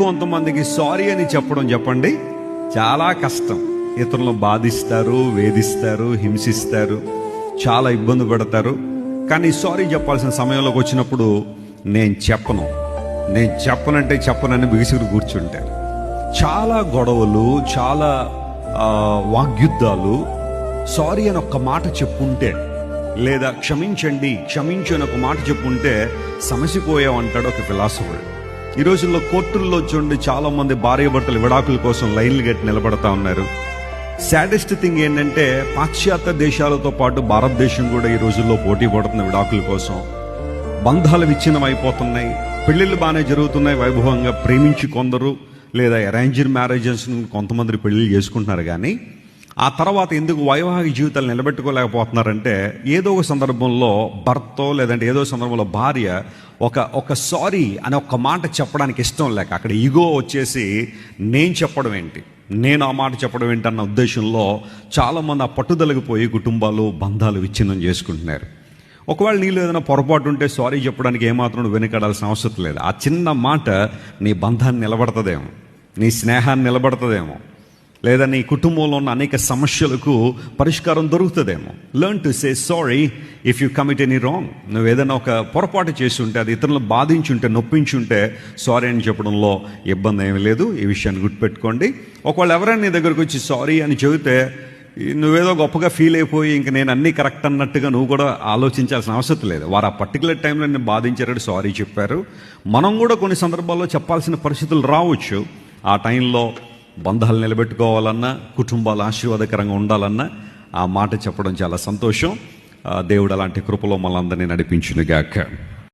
కొంతమందికి సారీ అని చెప్పండి చాలా కష్టం. ఇతరులను బాధిస్తారు, వేధిస్తారు, హింసిస్తారు, చాలా ఇబ్బంది పడతారు. కానీ సారీ చెప్పాల్సిన సమయంలోకి వచ్చినప్పుడు నేను చెప్పనంటే చెప్పనని బిగిసిరి కూర్చుంటారు. చాలా గొడవలు, చాలా వాగ్యుద్ధాలు సారీ అని ఒక్క మాట చెప్పుంటే, లేదా క్షమించు అని ఒక మాట చెప్పుంటే సమసిపోయామంటాడు ఒక ఫిలాసఫర్. ఈ రోజుల్లో కోర్టుల్లో చూడండి, చాలా మంది భార్యాభర్తలు విడాకుల కోసం లైన్లు కట్టి నిలబడతా ఉన్నారు. సాడెస్ట్ థింగ్ ఏంటంటే పాశ్చాత్య దేశాలతో పాటు భారతదేశం కూడా ఈ రోజుల్లో పోటీ పడుతున్న విడాకుల కోసం. బంధాలు విచ్ఛిన్నం అయిపోతున్నాయి, పెళ్ళిళ్ళు బాగానే జరుగుతున్నాయి వైభవంగా, ప్రేమించి కొందరు, లేదా అరేంజ్డ్ మ్యారేజెస్ కొంతమంది పెళ్ళిళ్ళు చేసుకుంటున్నారు. కానీ ఆ తర్వాత ఎందుకు వైవాహిక జీవితాలు నిలబెట్టుకోలేకపోతున్నారంటే, ఏదో ఒక సందర్భంలో భర్త లేదంటే ఏదో సందర్భంలో భార్య ఒక సారీ అని ఒక్క మాట చెప్పడానికి ఇష్టం లేక, అక్కడ ఈగో వచ్చేసి నేను ఆ మాట చెప్పడం ఏంటి అన్న ఉద్దేశంలో చాలామంది ఆ పట్టుదలకు పోయి కుటుంబాలు, బంధాలు విచ్ఛిన్నం చేసుకుంటున్నారు. ఒకవేళ నీళ్ళు ఏదైనా పొరపాటు ఉంటే సారీ చెప్పడానికి ఏమాత్రం వెనుకడాల్సిన అవసరం లేదు. ఆ చిన్న మాట నీ బంధాన్ని నిలబడుతుందేమో, నీ స్నేహాన్ని నిలబడుతుందేమో, లేదా నీ కుటుంబంలో ఉన్న అనేక సమస్యలకు పరిష్కారం దొరుకుతుందేమో. Learn to say sorry if you commit any wrong. నువ్వు ఏదైనా ఒక పొరపాటు చేసి ఉంటే, అది ఇతరులను బాధించుంటే, నొప్పించుంటే సారీ అని చెప్పడంలో ఇబ్బంది ఏమీ లేదు. ఈ విషయాన్ని గుర్తుపెట్టుకోండి. ఒకవేళ ఎవరైనా నీ దగ్గరకు వచ్చి సారీ అని చెబితే నువ్వేదో గొప్పగా ఫీల్ అయిపోయి ఇంక నేను అన్నీ కరెక్ట్ అన్నట్టుగా నువ్వు కూడా ఆలోచించాల్సిన అవసరం లేదు. వారు ఆ పర్టికులర్ టైంలో నేను బాధించారని సారీ చెప్పారు. మనం కూడా కొన్ని సందర్భాల్లో చెప్పాల్సిన పరిస్థితులు రావచ్చు. ఆ టైంలో బంధాలు నిలబెట్టుకోవాలన్నా, కుటుంబాలు ఆశీర్వాదకరంగా ఉండాలన్నా ఆ మాట చెప్పడం చాలా సంతోషం. దేవుడు అలాంటి కృపలో మనందరినీ నడిపించునుగాక.